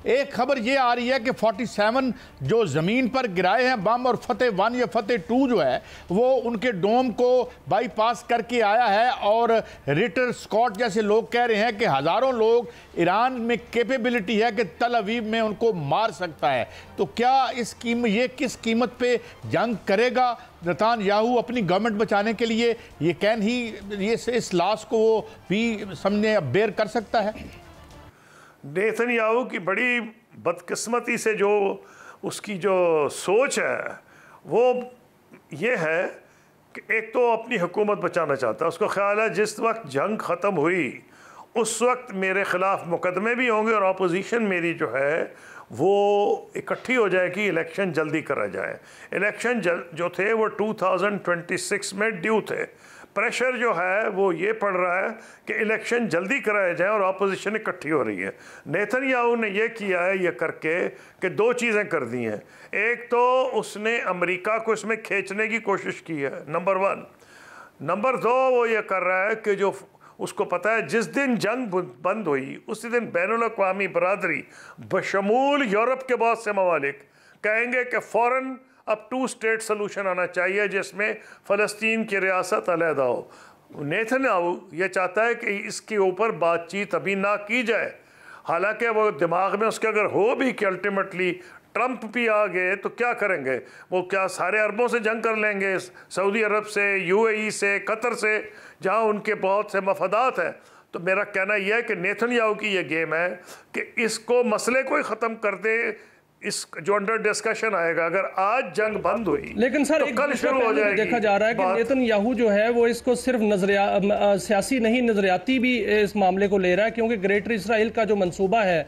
एक खबर ये आ रही है कि 47 जो ज़मीन पर गिराए हैं बम और फतेह 1 या फतेह 2 जो है वो उनके डोम को बाईपास करके आया है, और रिटर स्कॉट जैसे लोग कह रहे हैं कि हज़ारों लोग ईरान में कैपेबिलिटी है कि तल अवीव में उनको मार सकता है। तो क्या ये किस कीमत पे जंग करेगा नेतन्याहू अपनी गवर्नमेंट बचाने के लिए? ये कैन ही ये इस लॉस को वो भी समझे बेयर कर सकता है? नेतन्याहू की बड़ी बदकिस्मती से जो उसकी जो सोच है वो ये है कि एक तो अपनी हुकूमत बचाना चाहता है। उसको ख्याल है जिस वक्त जंग ख़त्म हुई उस वक्त मेरे ख़िलाफ़ मुकदमे भी होंगे और अपोजिशन मेरी जो है वो इकट्ठी हो जाएगी, इलेक्शन जल्दी करा जाए। इलेक्शन जो थे वो 2026 में ड्यू थे। प्रेशर जो है वो ये पड़ रहा है कि इलेक्शन जल्दी कराया जाए और अपोजिशन इकट्ठी हो रही है। नेतन्याहू ने ये किया है ये करके कि दो चीज़ें कर दी हैं। एक तो उसने अमेरिका को इसमें खींचने की कोशिश की है, नंबर 1। नंबर 2 वो ये कर रहा है कि जो उसको पता है जिस दिन जंग बंद हुई उसी दिन बैनुल अक़वामी बरादरी बशमूल यूरोप के बहुत से ममालिक कहेंगे कि फ़ौरन अब 2 स्टेट सलूशन आना चाहिए जिसमें फ़लस्तीन की रियासत अलहदा हो। नेतन्याहू ये चाहता है कि इसके ऊपर बातचीत अभी ना की जाए। हालांकि वो दिमाग में उसके अगर हो भी कि अल्टीमेटली ट्रंप भी आ गए तो क्या करेंगे, वो क्या सारे अरबों से जंग कर लेंगे, सऊदी अरब से, यूएई से, कतर से, जहां उनके बहुत से मफादात हैं। तो मेरा कहना यह है कि नेतन्याहू की ये गेम है कि इसको मसले को ही ख़त्म कर दे। इस जो अंडर डिस्कशन आएगा अगर आज जंग बंद हुई लेकिन सर तो कल शुरू हो जाएगी। देखा जा रहा है कि नेतन्याहू जो है वो इसको सिर्फ सियासी नहीं नजरियाती भी इस मामले को ले रहा है, क्योंकि ग्रेटर इसराइल का जो मंसूबा है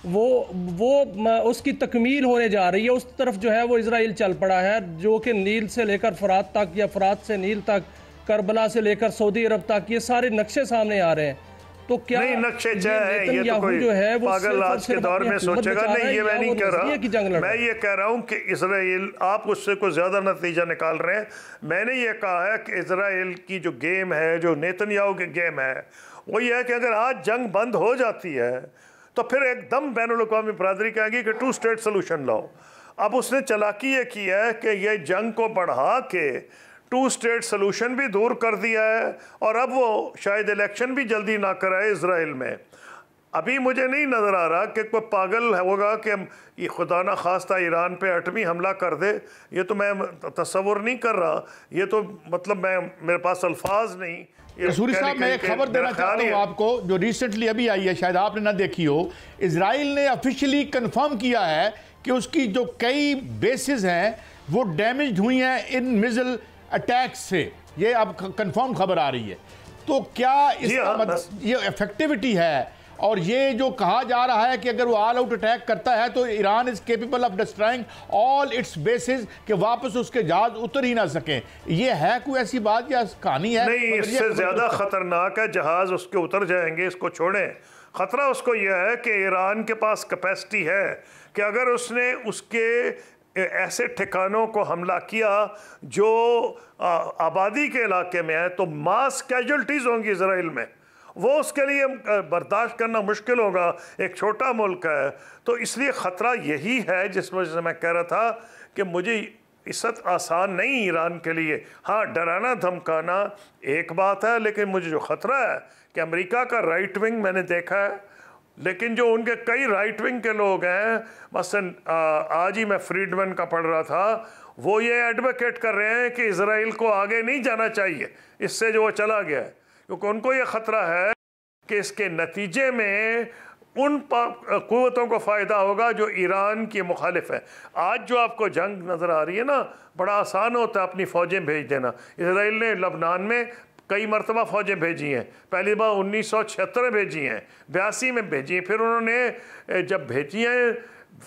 वो उसकी तकमील होने जा रही है। उस तरफ जो है वो इसराइल चल पड़ा है, जो कि नील से लेकर फरात तक या फरात से नील तक, करबला से लेकर सऊदी अरब तक, ये सारे नक्शे सामने आ रहे हैं। तो क्या नहीं नक्शे ये तो कोई जो है वो पागल आज के दौर में सोचेगा? नहीं, ये मैं नहीं कह रहा। मैं ये कह रहा हूँ कि इसराइल, आप उससे कोई ज़्यादा नतीजा निकाल रहे हैं। मैंने ये कहा है कि इसराइल की जो गेम है, जो नेतन्याहू की गेम है, वो ये है कि अगर आज जंग बंद हो जाती है तो फिर एकदम बैनुल अक़वामी बरादरी कहेगी कि 2 स्टेट सलूशन लाओ। अब उसने चालाकी ये की है कि ये जंग को बढ़ा के 2 स्टेट सलूशन भी दूर कर दिया है और अब वो शायद इलेक्शन भी जल्दी ना कराए इसराइल में। अभी मुझे नहीं नज़र आ रहा कि कोई पागल होगा कि ये खुदा ना खास्ता ईरान पे एटमी हमला कर दे। ये तो मैं तस्वुर नहीं कर रहा। ये तो मतलब मेरे पास अल्फाज नहीं। सूरी साहब, मैं एक खबर देना चाहता हूँ आपको जो रिसेंटली अभी आई है, शायद आपने ना देखी हो। इजराइल ने ऑफिशियली कंफर्म किया है कि उसकी जो कई बेसिस हैं वो डैमेज हुई हैं इन मिसाइल अटैक से। ये अब कंफर्म खबर आ रही है। तो क्या इसका ये इफेक्टिविटी है? और ये जो कहा जा रहा है कि अगर वो ऑल आउट अटैक करता है तो Iran is capable of destroying all it's basis, कि वापस उसके जहाज उतर ही ना सकें, ये है कोई ऐसी बात या कहानी है? नहीं, इससे ज़्यादा ख़तरनाक है जहाज उसके उतर जाएंगे, इसको छोड़ें। ख़तरा उसको यह है कि ईरान के पास कैपेसिटी है कि अगर उसने उसके ऐसे ठिकानों को हमला किया जो आबादी के इलाके में है तो मास कैजुअल्टीज़ होंगी इसराइल में। वो उसके लिए बर्दाश्त करना मुश्किल होगा, एक छोटा मुल्क है। तो इसलिए ख़तरा यही है जिस वजह से मैं कह रहा था कि मुझे इज्जत आसान नहीं ईरान के लिए। हाँ, डराना धमकाना एक बात है, लेकिन मुझे जो ख़तरा है कि अमेरिका का राइट विंग मैंने देखा है, लेकिन जो उनके कई राइट विंग के लोग हैं, मसलन आज ही मैं फ्रीडमैन का पढ़ रहा था, वो ये एडवोकेट कर रहे हैं कि इसराइल को आगे नहीं जाना चाहिए इससे जो वो चला गया है, क्योंकि उनको ये ख़तरा है कि इसके नतीजे में उन क़ुव्वतों को फ़ायदा होगा जो ईरान की मुखालिफ है। आज जो आपको जंग नज़र आ रही है ना, बड़ा आसान होता है अपनी फ़ौजें भेज देना। इसराइल ने लबनान में कई मरतबा फ़ौजें भेजी हैं। पहली बार 1976 में भेजी हैं, 82 में भेजी हैं, फिर उन्होंने जब भेजी हैं,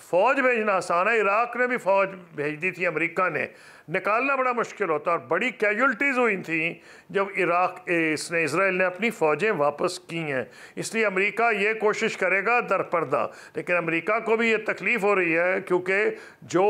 फ़ौज भेजना आसान है। इराक़ ने भी फ़ौज भेज दी थी, अमेरिका ने, निकालना बड़ा मुश्किल होता और बड़ी कैजुअल्टीज़ हुई थी जब इसराइल ने अपनी फ़ौजें वापस की हैं। इसलिए अमेरिका ये कोशिश करेगा दरपर्दा, लेकिन अमेरिका को भी ये तकलीफ़ हो रही है क्योंकि जो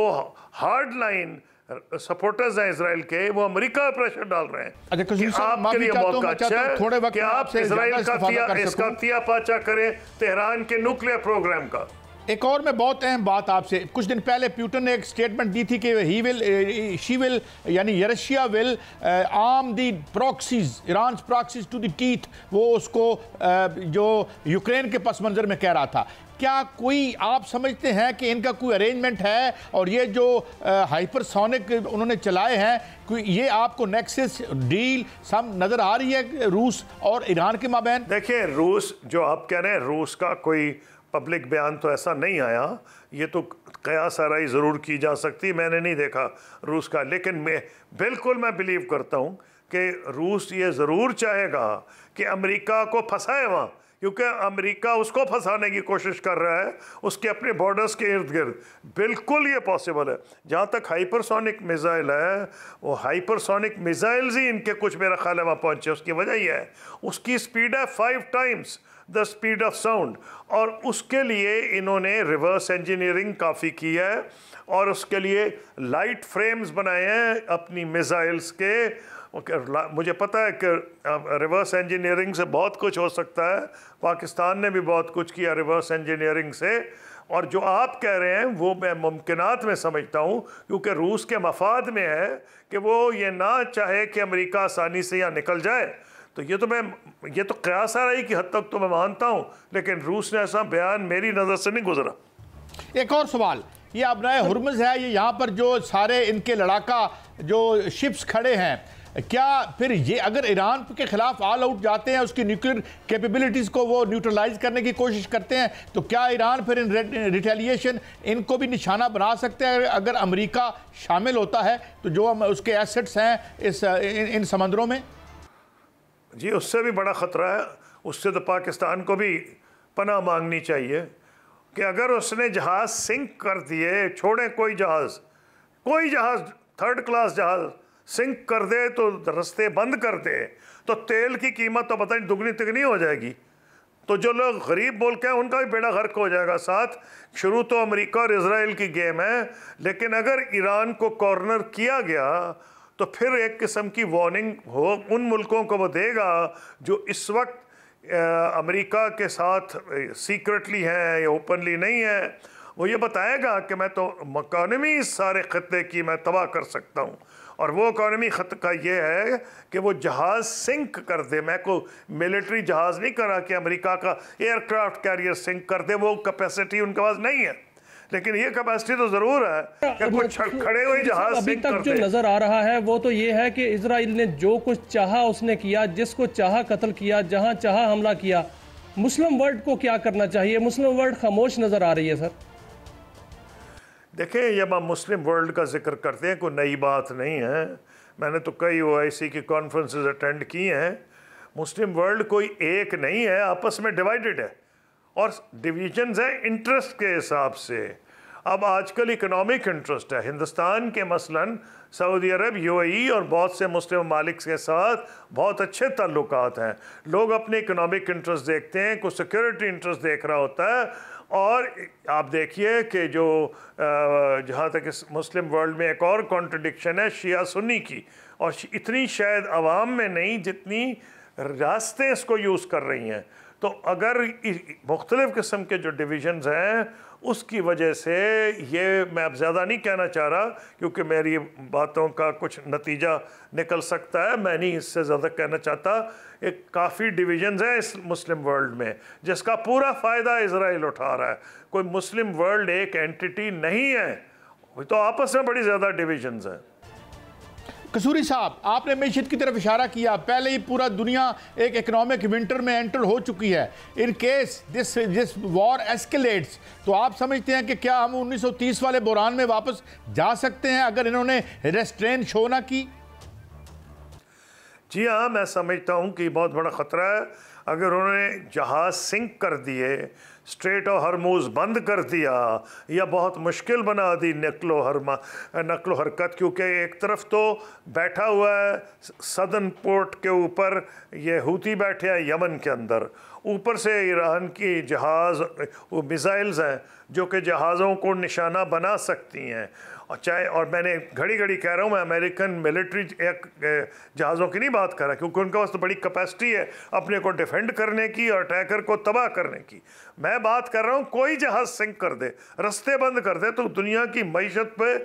हार्ड लाइन सपोर्टर्स हैं इसराइल के, वो अमेरिका प्रेशर डाल रहे हैं। आपके लिए मौका अच्छा है कि आप इसराइल का तिया पाचा करें तेहरान के न्यूक्लियर प्रोग्राम का। एक और मैं बहुत अहम बात आपसे, कुछ दिन पहले पुतिन ने एक स्टेटमेंट दी थी कि शी विल यानी Russia will arm the proxies, Iran proxies to the teeth, वो उसको जो यूक्रेन के पस मंजर में कह रहा था। क्या कोई आप समझते हैं कि इनका कोई अरेंजमेंट है, और ये जो हाइपरसोनिक उन्होंने चलाए हैं, कोई ये आपको नेक्सस डील सम नज़र आ रही है रूस और ईरान के माबैन? देखिए, रूस जो आप कह रहे हैं, रूस का कोई पब्लिक बयान तो ऐसा नहीं आया, ये तो कयास आराई ज़रूर की जा सकती, मैंने नहीं देखा रूस का। लेकिन मैं बिलीव करता हूँ कि रूस ये ज़रूर चाहेगा कि अमेरिका को फंसाए वहाँ, क्योंकि अमेरिका उसको फंसाने की कोशिश कर रहा है उसके अपने बॉर्डर्स के इर्द गिर्द। बिल्कुल ये पॉसिबल है। जहाँ तक हाइपरसोनिक मिसाइल है, वो हाइपरसोनिक मिसाइल्स ही इनके कुछ मेरा ख्याल है वहाँ पहुँचे। उसकी वजह यह है उसकी स्पीड है 5 times the speed of sound, और उसके लिए इन्होंने रिवर्स इंजीनियरिंग काफ़ी की है, और उसके लिए लाइट फ्रेम्स बनाए हैं अपनी मिसाइल्स के। मुझे पता है कि रिवर्स इंजीनियरिंग से बहुत कुछ हो सकता है, पाकिस्तान ने भी बहुत कुछ किया रिवर्स इंजीनियरिंग से, और जो आप कह रहे हैं वो मैं मुमकिनात में समझता हूँ, क्योंकि रूस के मफाद में है कि वो ये ना चाहे कि अमेरिका आसानी से यहाँ निकल जाए। तो ये तो क़यास आराई की हद तक तो मैं मानता हूँ, लेकिन रूस ने ऐसा बयान मेरी नज़र से नहीं गुजरा। एक और सवाल, ये अपना हुर्मुज़ है, ये यहाँ पर जो सारे इनके लड़ाका जो शिप्स खड़े हैं, क्या फिर ये अगर ईरान के खिलाफ ऑल आउट जाते हैं, उसकी न्यूक्लियर कैपेबिलिटीज़ को वो न्यूट्रलाइज करने की कोशिश करते हैं, तो क्या ईरान फिर इन रिटेलिएशन इनको भी निशाना बना सकते हैं अगर अमेरिका शामिल होता है तो जो उसके एसेट्स हैं इन समंदरों में? जी, उससे भी बड़ा ख़तरा है। उससे तो पाकिस्तान को भी पनाह मांगनी चाहिए कि अगर उसने जहाज़ सिंक कर दिए, छोड़े कोई जहाज़ थर्ड क्लास जहाज़ सिंक कर दे, तो रास्ते बंद कर दे, तो तेल की कीमत तो पता नहीं दुगनी तिगनी हो जाएगी। तो जो लोग गरीब मुल्क हैं उनका भी बेड़ा गर्क हो जाएगा साथ। शुरू तो अमेरिका और इजराइल की गेम है, लेकिन अगर ईरान को कॉर्नर किया गया तो फिर एक किस्म की वार्निंग हो उन मुल्कों को वो देगा जो इस वक्त अमेरिका के साथ सीक्रेटली हैं या ओपनली नहीं है। वो ये बताएगा कि मैं तो इकॉनमी सारे ख़त्े की मैं तबाह कर सकता हूँ, और वो इकॉनमी ख़त का ये है कि वो जहाज़ सिंक कर दे। मैं को मिलिट्री जहाज़ नहीं करा कि अमेरिका का एयरक्राफ्ट कैरियर सिंक कर दे, वो कैपेसिटी उनके पास नहीं है, लेकिन ये कैपेसिटी तो ज़रूर है कि कुछ खड़े हुए जहाज़ अभी सिंक तक कर जो दे। नज़र आ रहा है वो तो ये है कि इजराइल ने जो कुछ चाहा उसने किया, जिसको चाहा कत्ल किया, जहां चाहा हमला किया। मुस्लिम वर्ल्ड को क्या करना चाहिए? मुस्लिम वर्ल्ड खामोश नज़र आ रही है सर। देखें, जब हम मुस्लिम वर्ल्ड का जिक्र करते हैं कोई नई बात नहीं है। मैंने तो कई OIC की कॉन्फ्रेंसेस अटेंड की हैं। मुस्लिम वर्ल्ड कोई एक नहीं है, आपस में डिवाइडेड है, और डिवीजन्स हैं इंटरेस्ट के हिसाब से। अब आजकल इकोनॉमिक इंटरेस्ट है हिंदुस्तान के, मसलन सऊदी अरब, UAE और बहुत से मुस्लिम ममालिक के साथ बहुत अच्छे ताल्लुकात हैं। लोग अपने इकोनॉमिक इंटरेस्ट देखते हैं, कोई सिक्योरिटी इंटरेस्ट देख रहा होता है। और आप देखिए कि जो जहाँ तक इस मुस्लिम वर्ल्ड में एक और कॉन्ट्रडिक्शन है शिया सुन्नी की, और इतनी शायद आवाम में नहीं जितनी रास्ते इसको यूज़ कर रही हैं। तो अगर मुख्तलिफ़ किस्म के जो डिविजन्स हैं उसकी वजह से, ये मैं अब ज़्यादा नहीं कहना चाह रहा क्योंकि मेरी बातों का कुछ नतीजा निकल सकता है, मैं नहीं इससे ज़्यादा कहना चाहता। एक काफ़ी डिविजन्स हैं इस मुस्लिम वर्ल्ड में जिसका पूरा फ़ायदा इजराइल उठा रहा है। कोई मुस्लिम वर्ल्ड एक एंटिटी नहीं है, तो आपस में बड़ी ज़्यादा डिविजन्स हैं। कसूरी साहब, आपने मैशत की तरफ इशारा किया, पहले ही पूरा दुनिया एक इकोनॉमिक विंटर में एंटर हो चुकी है। In case this war escalates, तो आप समझते हैं कि क्या हम 1930 वाले बहरान में वापस जा सकते हैं अगर इन्होंने रेस्ट्रेन शो ना की? जी हाँ, मैं समझता हूँ कि बहुत बड़ा ख़तरा है। अगर उन्होंने जहाज़ सिंक कर दिए, स्ट्रेट ऑफ हरमुज़ बंद कर दिया, या बहुत मुश्किल बना दी नकलो हरकत, क्योंकि एक तरफ तो बैठा हुआ है सदर्न पोर्ट के ऊपर ये हूती बैठे हैं यमन के अंदर, ऊपर से ईरान की जहाज़ वो मिसाइल्स हैं जो कि जहाज़ों को निशाना बना सकती हैं। और चाहे, और मैंने घड़ी घड़ी कह रहा हूँ, मैं अमेरिकन मिलिट्री जहाज़ों की नहीं बात कर रहा, क्योंकि उनके पास तो बड़ी कैपेसिटी है अपने को डिफेंड करने की और अटैकर को तबाह करने की। मैं बात कर रहा हूँ कोई जहाज़ सिंक कर दे, रास्ते बंद कर दे, तो दुनिया की मईशत पे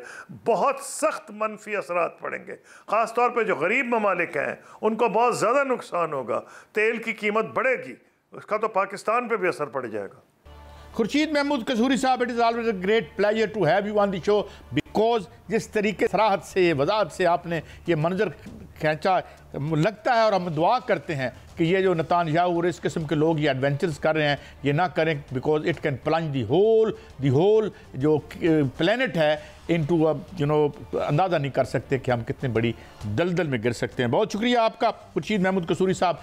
बहुत सख्त मनफी असरात पड़ेंगे। ख़ास तौर पे जो गरीब ममालिक हैं उनको बहुत ज़्यादा नुकसान होगा, तेल की कीमत बढ़ेगी, उसका तो पाकिस्तान पे भी असर पड़ जाएगा। Khurshid Mahmood Kasuri sahab, it is always a great pleasure to have you on the show, because जिस तरीके सराहत से, वजाहत से आपने ये मंजर खींचा लगता है, और हम दुआ करते हैं कि ये जो नेतान्याहू और इस किस्म के लोग ये एडवेंचर्स कर रहे हैं ये ना करें, because it can plunge the whole जो प्लेनेट है इनटू अंदाज़ा नहीं कर सकते कि हम कितने बड़ी दलदल में गिर सकते हैं। बहुत शुक्रिया आपका खुर्शीद महमूद कसूरी साहब,